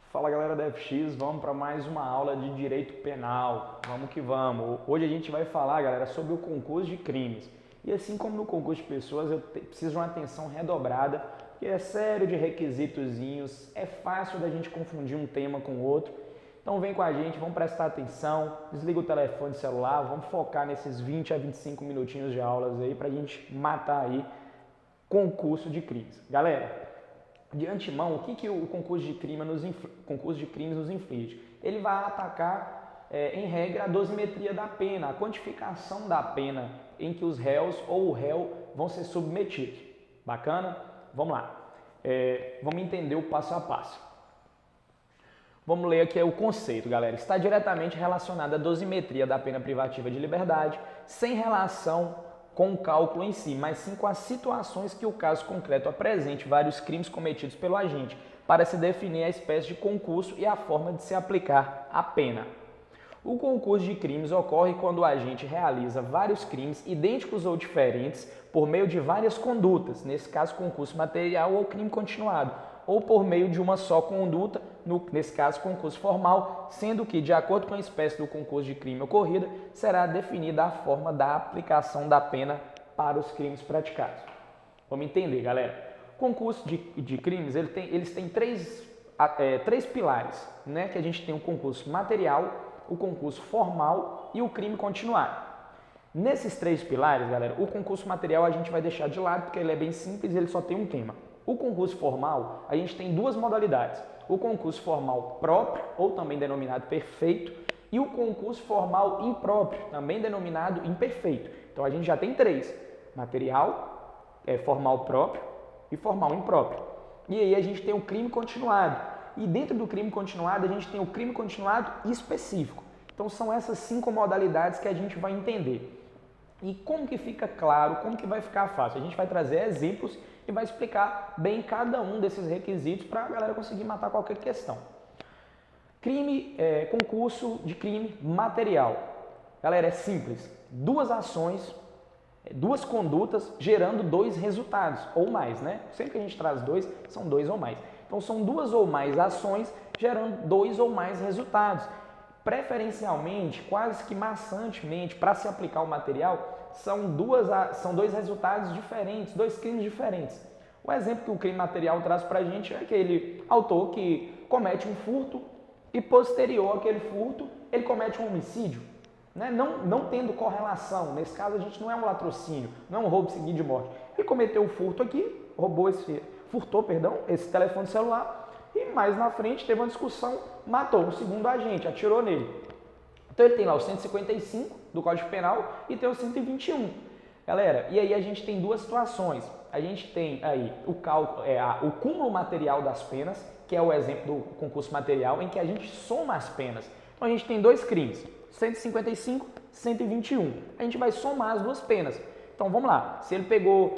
Fala galera da FX, vamos para mais uma aula de Direito Penal. Vamos que vamos. Hoje a gente vai falar, galera, sobre o concurso de crimes. E assim como no concurso de pessoas, eu preciso de uma atenção redobrada, porque é sério de requisitozinhos, é fácil da gente confundir um tema com o outro. Então vem com a gente, vamos prestar atenção, desliga o telefone celular, vamos focar nesses 20 a 25 minutinhos de aulas aí para a gente matar aí concurso de crimes. Galera, de antemão, o que o concurso de crimes nos inflige? Ele vai atacar, em regra, a dosimetria da pena, a quantificação da pena em que os réus ou o réu vão ser submetidos. Bacana? Vamos lá. Vamos entender o passo a passo. Vamos ler aqui o conceito, galera. Está diretamente relacionado à dosimetria da pena privativa de liberdade, sem relação com o cálculo em si, mas sim com as situações que o caso concreto apresente vários crimes cometidos pelo agente, para se definir a espécie de concurso e a forma de se aplicar a pena. O concurso de crimes ocorre quando o agente realiza vários crimes idênticos ou diferentes por meio de várias condutas, nesse caso concurso material ou crime continuado, ou por meio de uma só conduta, nesse caso concurso formal, sendo que, de acordo com a espécie do concurso de crime ocorrida, será definida a forma da aplicação da pena para os crimes praticados. Vamos entender, galera. Concurso de crimes, eles têm três pilares, né? Que a gente tem o concurso material, o concurso formal e o crime continuado. Nesses três pilares, galera, o concurso material a gente vai deixar de lado porque ele é bem simples e ele só tem um tema. O concurso formal, a gente tem duas modalidades. O concurso formal próprio, ou também denominado perfeito, e o concurso formal impróprio, também denominado imperfeito. Então a gente já tem três: material, formal próprio e formal impróprio. E aí a gente tem o crime continuado. E dentro do crime continuado, a gente tem o crime continuado específico. Então são essas 5 modalidades que a gente vai entender. E como que fica claro, como que vai ficar fácil? A gente vai trazer exemplos e vai explicar bem cada um desses requisitos para a galera conseguir matar qualquer questão. Concurso de crime material. Galera, é simples. 2 ações, 2 condutas gerando 2 resultados, ou mais, né? Sempre que a gente traz 2, são 2 ou mais. Então são 2 ou mais ações gerando 2 ou mais resultados. Preferencialmente, quase que maçantemente, para se aplicar o material, são 2 resultados diferentes, 2 crimes diferentes. O exemplo que o crime material traz para a gente é aquele autor que comete um furto e posterior àquele furto ele comete um homicídio, né? Não tendo correlação. Nesse caso a gente não é um latrocínio, não é um roubo seguido de morte. Ele cometeu o furto aqui, furtou esse telefone celular e mais na frente teve uma discussão, matou um segundo agente, atirou nele. Então ele tem lá o 155 do Código Penal e tem o 121. Galera, e aí a gente tem 2 situações. A gente tem aí o cúmulo material das penas, que é o exemplo do concurso material, em que a gente soma as penas. Então a gente tem 2 crimes, 155, 121. A gente vai somar as 2 penas. Então vamos lá, se ele pegou,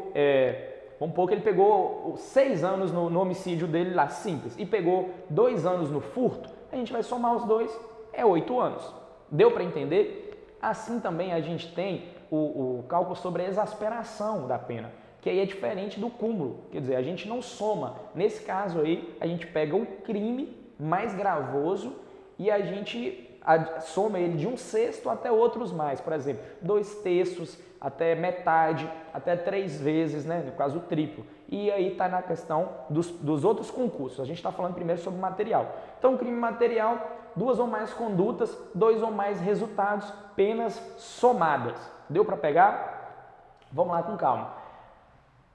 vamos supor que ele pegou 6 anos no homicídio dele lá, simples, e pegou 2 anos no furto, a gente vai somar os 2, é 8 anos. Deu para entender? Assim também a gente tem o cálculo sobre a exasperação da pena, que aí é diferente do cúmulo. Quer dizer, a gente não soma. Nesse caso aí, a gente pega o crime mais gravoso e a gente soma ele de 1/6 até outros mais. Por exemplo, 2/3, até metade, até 3 vezes, né? No caso o triplo. E aí está na questão dos outros concursos. A gente está falando primeiro sobre o material. Então, o crime material, 2 ou mais condutas, 2 ou mais resultados, penas somadas. Deu para pegar? Vamos lá com calma.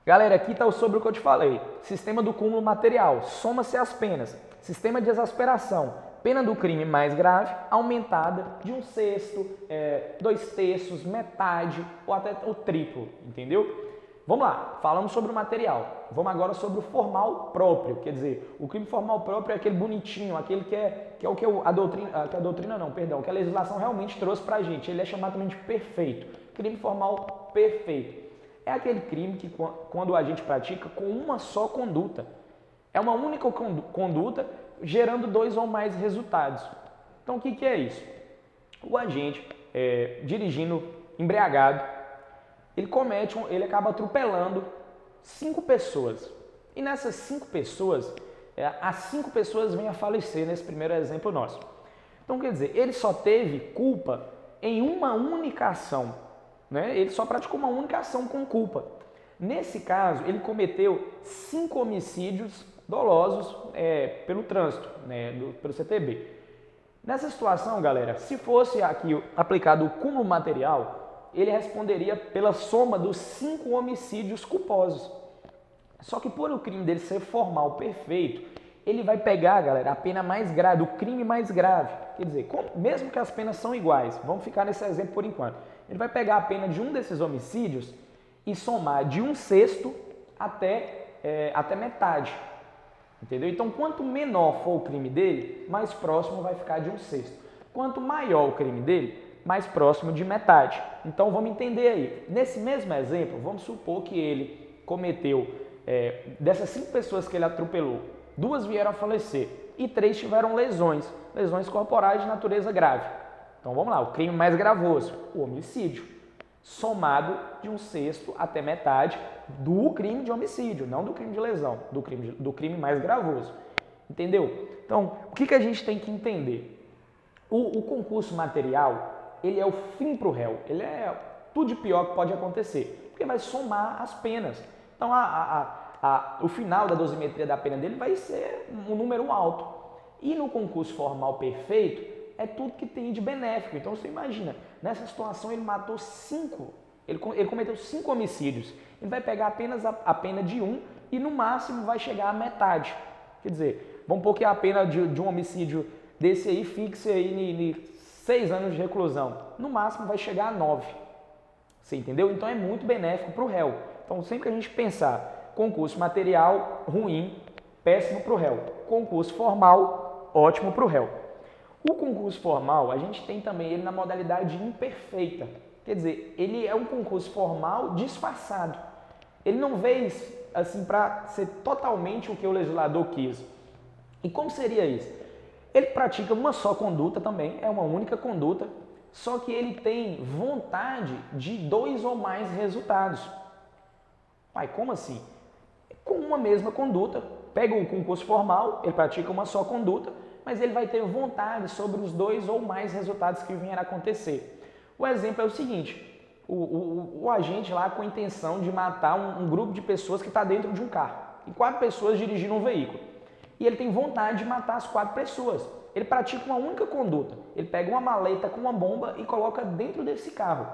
Galera, aqui está sobre o que eu te falei. Sistema do cúmulo material, soma-se as penas. Sistema de exasperação, pena do crime mais grave, aumentada de 1/6, 2/3, metade ou até o triplo, entendeu? Vamos lá, falamos sobre o material. Vamos agora sobre o formal próprio. Quer dizer, o crime formal próprio é aquele bonitinho, aquele que é o que que a legislação realmente trouxe pra gente. Ele é chamado também de perfeito. Crime formal perfeito. É aquele crime que quando a gente pratica com uma só conduta. É uma única conduta gerando 2 ou mais resultados. Então o que é isso? O agente, dirigindo embriagado, ele acaba atropelando 5 pessoas. E nessas 5 pessoas, as 5 pessoas vêm a falecer nesse primeiro exemplo nosso. Então, quer dizer, ele só teve culpa em uma única ação, né? Ele só praticou uma única ação com culpa. Nesse caso, ele cometeu 5 homicídios dolosos pelo trânsito, né? Pelo CTB. Nessa situação, galera, se fosse aqui aplicado o cúmulo material, ele responderia pela soma dos 5 homicídios culposos. Só que por o crime dele ser formal perfeito, ele vai pegar, galera, a pena mais grave, o crime mais grave. Quer dizer, mesmo que as penas são iguais, vamos ficar nesse exemplo por enquanto. Ele vai pegar a pena de um desses homicídios e somar de 1/6 até metade. Entendeu? Então, quanto menor for o crime dele, mais próximo vai ficar de 1/6. Quanto maior o crime dele, mais próximo de metade. Então, vamos entender aí. Nesse mesmo exemplo, vamos supor que ele cometeu, dessas 5 pessoas que ele atropelou, 2 vieram a falecer e 3 tiveram lesões corporais de natureza grave. Então, vamos lá, o crime mais gravoso, o homicídio, somado de 1/6 até metade do crime de homicídio, não do crime de lesão, do crime mais gravoso. Entendeu? Então, o que a gente tem que entender? O concurso material, ele é o fim para o réu, ele é tudo de pior que pode acontecer, porque vai somar as penas. Então, o final da dosimetria da pena dele vai ser um número alto. E no concurso formal perfeito, é tudo que tem de benéfico. Então, você imagina, nessa situação ele matou 5, ele cometeu 5 homicídios. Ele vai pegar apenas a pena de 1 e no máximo vai chegar à metade. Quer dizer, vamos pôr que a pena de um homicídio desse aí fixe aí em 6 anos de reclusão. No máximo vai chegar a 9. Você entendeu? Então é muito benéfico para o réu. Então sempre que a gente pensar concurso material, ruim, péssimo para o réu. Concurso formal, ótimo para o réu. O concurso formal, a gente tem também ele na modalidade imperfeita. Quer dizer, ele é um concurso formal disfarçado. Ele não veio assim para ser totalmente o que o legislador quis. E como seria isso? Ele pratica uma só conduta também, é uma única conduta, só que ele tem vontade de 2 ou mais resultados. Pai, como assim? Com uma mesma conduta, pega o concurso formal, ele pratica uma só conduta, mas ele vai ter vontade sobre os 2 ou mais resultados que vierem a acontecer. O exemplo é o seguinte, o agente lá com a intenção de matar um grupo de pessoas que está dentro de um carro, e 4 pessoas dirigindo um veículo. E ele tem vontade de matar as 4 pessoas. Ele pratica uma única conduta, ele pega uma maleta com uma bomba e coloca dentro desse carro.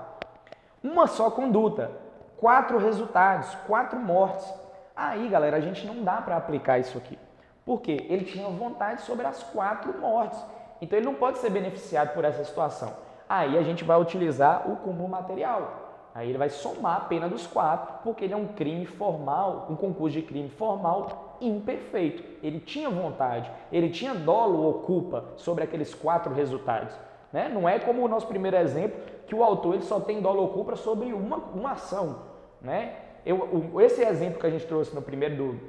Uma só conduta, 4 resultados, 4 mortes. Aí, galera, a gente não dá para aplicar isso aqui. Por quê? Ele tinha vontade sobre as 4 mortes. Então, ele não pode ser beneficiado por essa situação. Aí, a gente vai utilizar o cúmulo material. Aí, ele vai somar a pena dos 4, porque ele é um crime formal, um concurso de crime formal imperfeito. Ele tinha vontade, ele tinha dolo ou culpa sobre aqueles 4 resultados. Né? Não é como o nosso primeiro exemplo, que o autor ele só tem dolo ou culpa sobre uma ação. Né? Esse exemplo que a gente trouxe no primeiro do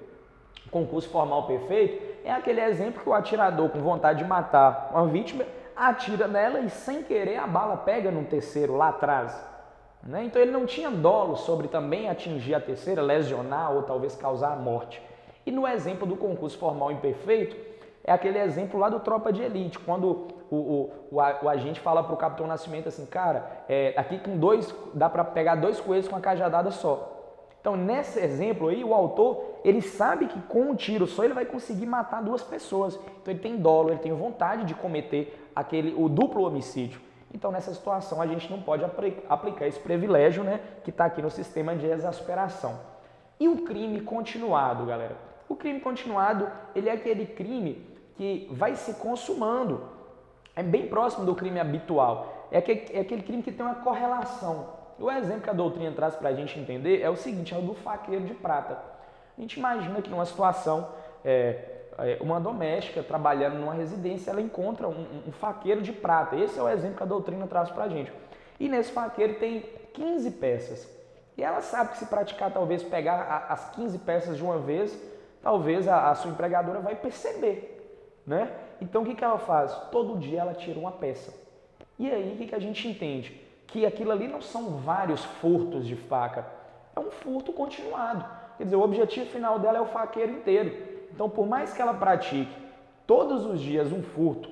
concurso formal perfeito é aquele exemplo que o atirador com vontade de matar uma vítima atira nela e sem querer a bala pega no terceiro lá atrás. Né? Então ele não tinha dolo sobre também atingir a terceira, lesionar ou talvez causar a morte. E no exemplo do concurso formal imperfeito é aquele exemplo lá do Tropa de Elite, quando o agente fala para o Capitão Nascimento assim, cara, aqui com 2 dá para pegar 2 coelhos com uma cajadada só. Então, nesse exemplo aí, o autor, ele sabe que com um tiro só ele vai conseguir matar 2 pessoas. Então, ele tem dolo, ele tem vontade de cometer o duplo homicídio. Então, nessa situação, a gente não pode aplicar esse privilégio, né, que está aqui no sistema de exasperação. E o crime continuado, galera? O crime continuado, ele é aquele crime que vai se consumando. É bem próximo do crime habitual. É aquele crime que tem uma correlação. O exemplo que a doutrina traz para a gente entender é o seguinte, é o do faqueiro de prata. A gente imagina que numa situação, uma doméstica trabalhando numa residência, ela encontra um faqueiro de prata. Esse é o exemplo que a doutrina traz para a gente. E nesse faqueiro tem 15 peças. E ela sabe que se praticar, talvez, pegar as 15 peças de uma vez, talvez a sua empregadora vai perceber. Né? Então, o que ela faz? Todo dia ela tira uma peça. E aí, o que a gente entende? Que aquilo ali não são vários furtos de faca, é um furto continuado. Quer dizer, o objetivo final dela é o faqueiro inteiro. Então, por mais que ela pratique todos os dias um furto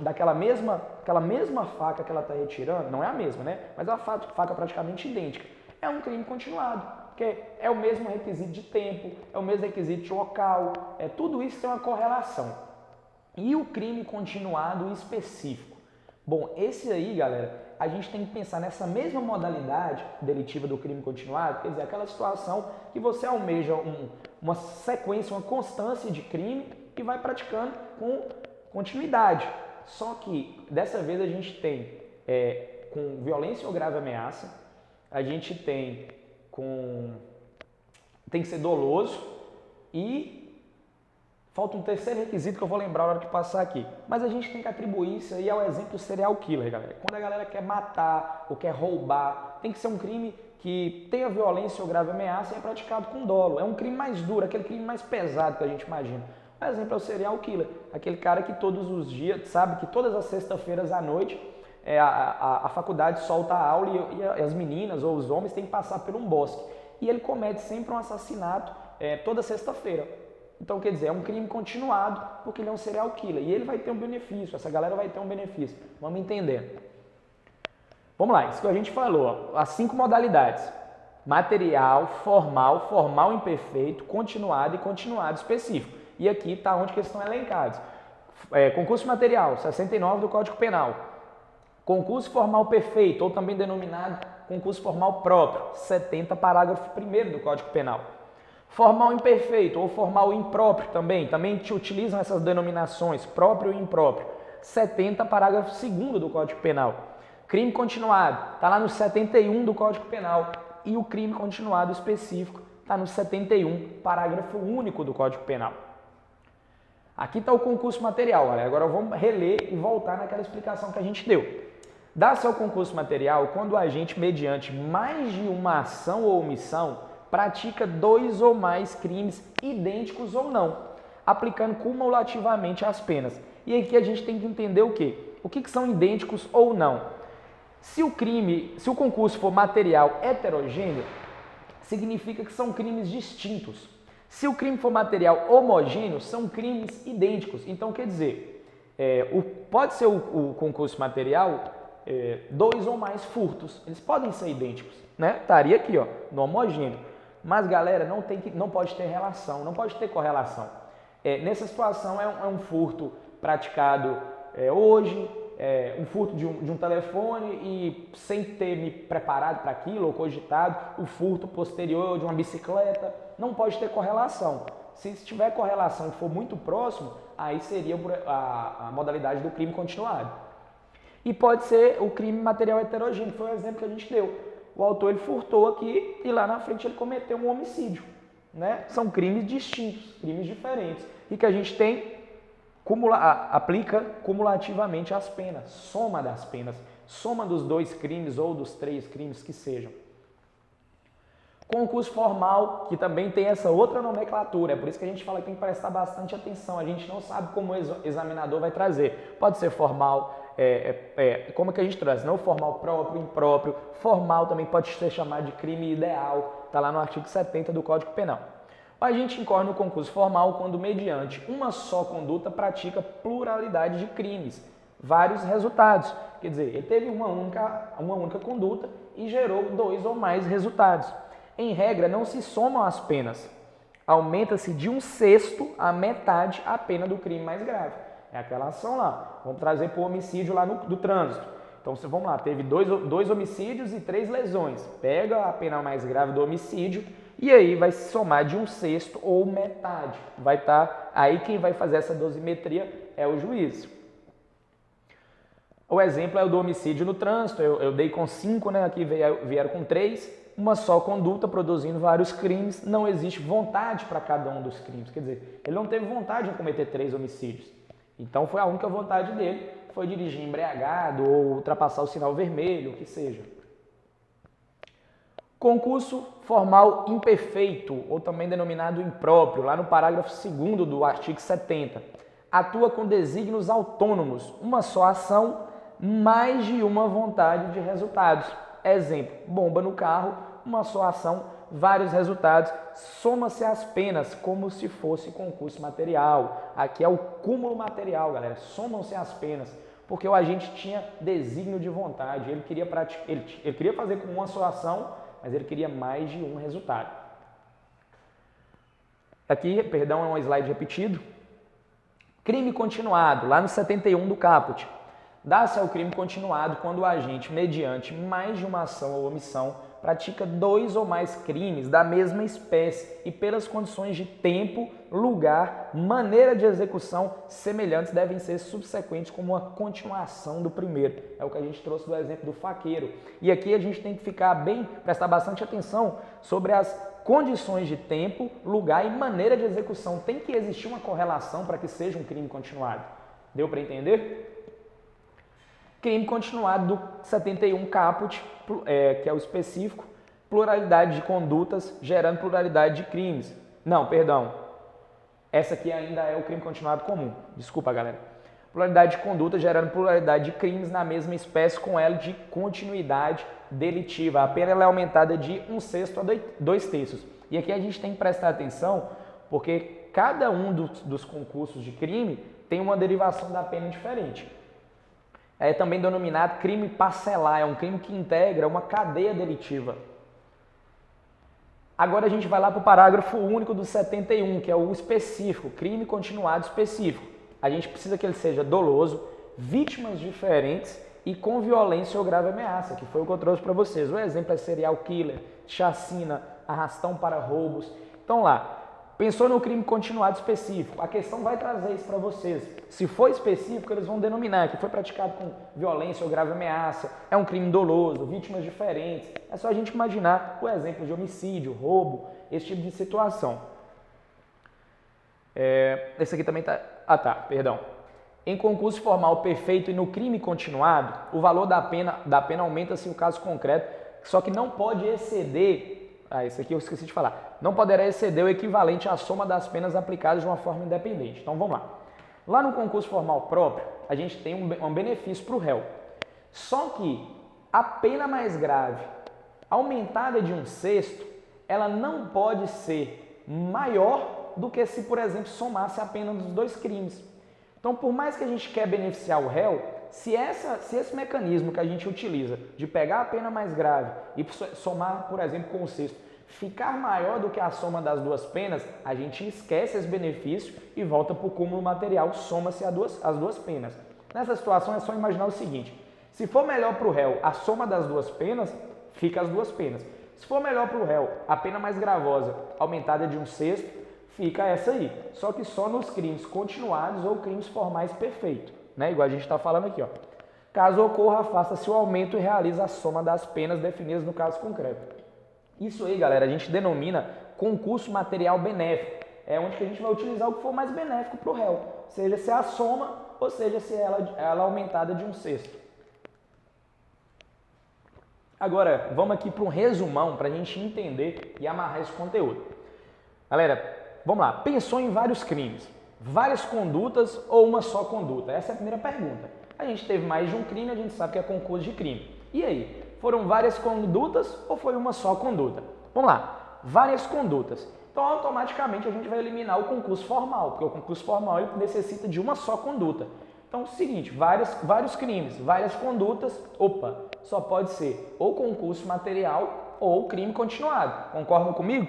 aquela mesma faca que ela está retirando, não é a mesma, né? Mas é uma faca praticamente idêntica. É um crime continuado, porque é o mesmo requisito de tempo, é o mesmo requisito de local, tudo isso tem uma correlação. E o crime continuado específico? Bom, esse aí, galera, a gente tem que pensar nessa mesma modalidade delitiva do crime continuado, quer dizer, aquela situação que você almeja uma sequência, uma constância de crime e vai praticando com continuidade. Só que dessa vez a gente tem com violência ou grave ameaça, a gente tem que ser doloso e falta um terceiro requisito que eu vou lembrar na hora que passar aqui. Mas a gente tem que atribuir isso aí ao exemplo serial killer, galera. Quando a galera quer matar ou quer roubar, tem que ser um crime que tenha violência ou grave ameaça e é praticado com dolo. É um crime mais duro, aquele crime mais pesado que a gente imagina. Por exemplo, é o serial killer, aquele cara que todos os dias, sabe que todas as sextas-feiras à noite a faculdade solta a aula e as meninas ou os homens têm que passar por um bosque. E ele comete sempre um assassinato toda sexta-feira. Então, quer dizer, é um crime continuado porque ele é um serial killer e ele vai ter um benefício, essa galera vai ter um benefício. Vamos entender. Vamos lá, isso que a gente falou, ó, as 5 modalidades. Material, formal imperfeito, continuado e continuado específico. E aqui está onde que eles estão elencados. Concurso material, 69 do Código Penal. Concurso formal perfeito, ou também denominado concurso formal próprio, 70, parágrafo 1º do Código Penal. Formal imperfeito, ou formal impróprio também te utilizam essas denominações, próprio e impróprio, 70, parágrafo 2º do Código Penal. Crime continuado, está lá no 71 do Código Penal, e o crime continuado específico está no 71, parágrafo único do Código Penal. Aqui está o concurso material, galera. Agora vamos reler e voltar naquela explicação que a gente deu. Dá-se ao concurso material quando o agente, mediante mais de uma ação ou omissão, pratica 2 ou mais crimes idênticos ou não, aplicando cumulativamente as penas. E aqui a gente tem que entender o quê? O que são idênticos ou não? Se o concurso for material heterogêneo, significa que são crimes distintos. Se o crime for material homogêneo, são crimes idênticos. Então, quer dizer, pode ser o concurso material 2 ou mais furtos. Eles podem ser idênticos, né? Estaria aqui, ó, no homogêneo. Mas, galera, não pode ter relação, não pode ter correlação. Nessa situação, é um furto praticado hoje, um furto de um telefone e sem ter me preparado para aquilo ou cogitado, o furto posterior de uma bicicleta, não pode ter correlação. Se tiver correlação e for muito próximo, aí seria a modalidade do crime continuado. E pode ser o crime material heterogêneo, que foi o exemplo que a gente deu. O autor ele furtou aqui e lá na frente ele cometeu um homicídio, né? São crimes distintos, crimes diferentes e que a gente aplica cumulativamente as penas, soma das penas, soma dos 2 crimes ou dos 3 crimes que sejam. Concurso formal, que também tem essa outra nomenclatura, é por isso que a gente fala que tem que prestar bastante atenção, a gente não sabe como o examinador vai trazer. Pode ser formal, como é que a gente traz? Não formal próprio, impróprio, formal também pode ser chamado de crime ideal, está lá no artigo 70 do Código Penal. A gente incorre no concurso formal quando, mediante uma só conduta, pratica pluralidade de crimes, vários resultados. Quer dizer, ele teve uma única conduta e gerou 2 ou mais resultados. Em regra, não se somam as penas. Aumenta-se de 1/6 a metade a pena do crime mais grave. É aquela ação lá. Vamos trazer para o homicídio lá do trânsito. Então, vamos lá, teve 2 homicídios e 3 lesões. Pega a pena mais grave do homicídio e aí vai se somar de 1/6 ou metade. Vai estar aí quem vai fazer essa dosimetria é o juiz. O exemplo é o do homicídio no trânsito. Eu dei com 5, né? Aqui vieram com 3. Uma só conduta produzindo vários crimes. Não existe vontade para cada um dos crimes. Quer dizer, ele não teve vontade de cometer 3 homicídios. Então foi a única vontade dele, foi dirigir embriagado ou ultrapassar o sinal vermelho, o que seja. Concurso formal imperfeito, ou também denominado impróprio, lá no parágrafo 2º do artigo 70. Atua com desígnios autônomos, uma só ação, mais de uma vontade de resultados. Exemplo, bomba no carro, uma só ação, vários resultados, soma-se as penas como se fosse concurso material. Aqui é o cúmulo material, galera, somam-se as penas, porque o agente tinha desígnio de vontade, ele queria fazer com uma só ação, mas ele queria mais de um resultado. Aqui, perdão, é um slide repetido. Crime continuado, lá no 71 do caput. Dá-se ao crime continuado quando o agente, mediante mais de uma ação ou omissão, pratica 2 ou mais crimes da mesma espécie e pelas condições de tempo, lugar, maneira de execução semelhantes devem ser subsequentes como uma continuação do primeiro. É o que a gente trouxe do exemplo do faqueiro. E aqui a gente tem que prestar bastante atenção sobre as condições de tempo, lugar e maneira de execução. Tem que existir uma correlação para que seja um crime continuado. Deu para entender? Crime continuado do 71 caput, que é o específico, pluralidade de condutas gerando pluralidade de crimes. Não, perdão. Essa aqui ainda é o crime continuado comum. Desculpa, galera. Pluralidade de condutas gerando pluralidade de crimes na mesma espécie com elo de continuidade delitiva. A pena é aumentada de 1/6 a 2/3. E aqui a gente tem que prestar atenção porque cada um dos concursos de crime tem uma derivação da pena diferente. É também denominado crime parcelar, é um crime que integra uma cadeia delitiva. Agora a gente vai lá para o parágrafo único do 71, que é o específico, crime continuado específico. A gente precisa que ele seja doloso, vítimas diferentes e com violência ou grave ameaça, que foi o que eu trouxe para vocês. O exemplo é serial killer, chacina, arrastão para roubos. Então lá, pensou no crime continuado específico, a questão vai trazer isso para vocês. Se for específico, eles vão denominar que foi praticado com violência ou grave ameaça, é um crime doloso, vítimas diferentes. É só a gente imaginar o exemplo de homicídio, roubo, esse tipo de situação. Esse aqui também tá... perdão. Em concurso formal perfeito e no crime continuado, o valor da pena aumenta se o caso concreto, só que não pode exceder... esse aqui eu esqueci de falar. Não poderá exceder o equivalente à soma das penas aplicadas de uma forma independente. Então vamos lá. Lá no concurso formal próprio, a gente tem um benefício para o réu. Só que a pena mais grave, aumentada de 1/6, ela não pode ser maior do que se, por exemplo, somasse a pena dos 2 crimes. Então, por mais que a gente quer beneficiar o réu, se esse mecanismo que a gente utiliza de pegar a pena mais grave e somar, por exemplo, com o 6º, ficar maior do que a soma das 2 penas, a gente esquece esse benefício e volta para o cúmulo material, soma-se as 2 penas. Nessa situação é só imaginar o seguinte, se for melhor para o réu a soma das 2 penas, fica as 2 penas. Se for melhor para o réu a pena mais gravosa aumentada de 1/6, fica essa aí. Só que só nos crimes continuados ou crimes formais perfeitos. Né? Igual a gente está falando aqui. Ó. Caso ocorra, faça-se o aumento e realize a soma das penas definidas no caso concreto. Isso aí, galera, a gente denomina concurso material benéfico. É onde que a gente vai utilizar o que for mais benéfico para o réu. Seja se é a soma ou seja se ela aumentada de 1/6. Agora, vamos aqui para um resumão para a gente entender e amarrar esse conteúdo. Galera, vamos lá. Pensou em vários crimes, várias condutas ou uma só conduta? Essa é a primeira pergunta. A gente teve mais de um crime, a gente sabe que é concurso de crime. E aí? Foram várias condutas ou foi uma só conduta? Vamos lá. Várias condutas. Então, automaticamente, a gente vai eliminar o concurso formal, porque o concurso formal ele necessita de uma só conduta. Então, é o seguinte, vários crimes, várias condutas, só pode ser ou concurso material ou crime continuado. Concordam comigo?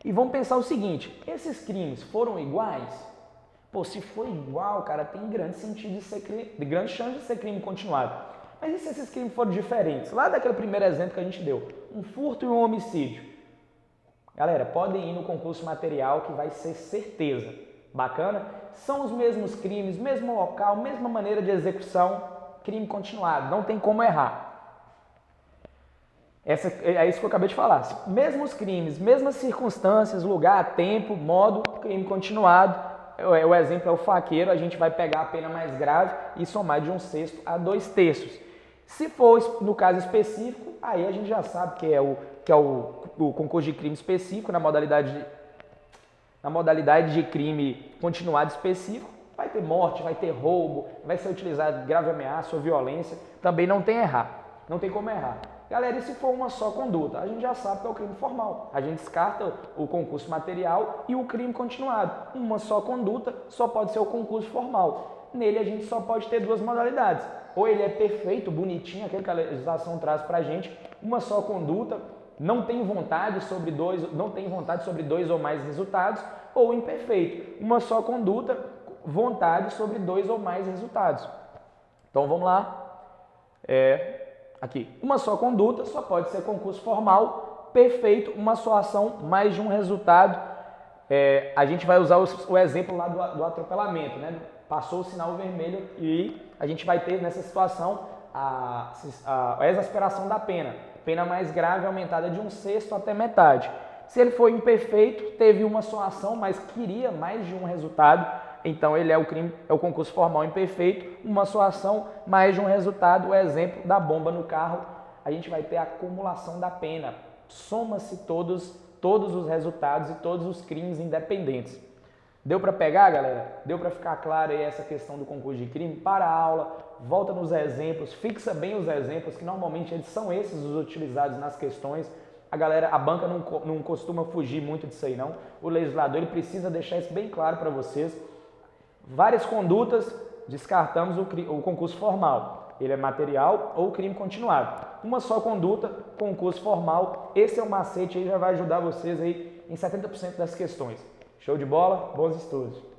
E vamos pensar o seguinte, esses crimes foram iguais? Se for igual, cara, tem grande chance de ser crime continuado. Mas e se esses crimes forem diferentes? Lá daquele primeiro exemplo que a gente deu, um furto e um homicídio. Galera, podem ir no concurso material que vai ser certeza. Bacana? São os mesmos crimes, mesmo local, mesma maneira de execução, crime continuado, não tem como errar. É isso que eu acabei de falar. Mesmos crimes, mesmas circunstâncias, lugar, tempo, modo, crime continuado. O exemplo é o faqueiro, a gente vai pegar a pena mais grave e somar de 1/6 a 2/3. Se for no caso específico, aí a gente já sabe que é o concurso de crime específico na modalidade de crime continuado específico. Vai ter morte, vai ter roubo, vai ser utilizado grave ameaça ou violência. Também não tem como errar. Galera, e se for uma só conduta? A gente já sabe que é o crime formal. A gente descarta o concurso material e o crime continuado. Uma só conduta só pode ser o concurso formal. Nele a gente só pode ter duas modalidades. Ou ele é perfeito, bonitinho, aquele que a legislação traz pra gente, uma só conduta, não tem vontade sobre dois ou mais resultados, ou imperfeito, uma só conduta, vontade sobre dois ou mais resultados. Então vamos lá. Aqui, uma só conduta só pode ser concurso formal, perfeito, uma só ação, mais de um resultado. A gente vai usar o exemplo lá do atropelamento, né? Passou o sinal vermelho e a gente vai ter nessa situação a exasperação da pena. Pena mais grave aumentada de 1/6 até metade. Se ele foi imperfeito, teve uma só ação, mas queria mais de um resultado, então ele é o concurso formal imperfeito, uma só ação, mais de um resultado. O exemplo da bomba no carro, a gente vai ter a acumulação da pena. Soma-se todos os resultados e todos os crimes independentes. Deu para pegar, galera? Deu para ficar claro aí essa questão do concurso de crime? Para a aula, volta nos exemplos, fixa bem os exemplos, que normalmente eles são esses os utilizados nas questões. A banca não costuma fugir muito disso aí, não. O legislador ele precisa deixar isso bem claro para vocês. Várias condutas, descartamos o concurso formal. Ele é material ou crime continuado. Uma só conduta, concurso formal. Esse é o macete aí, já vai ajudar vocês aí em 70% das questões. Show de bola? Bons estudos!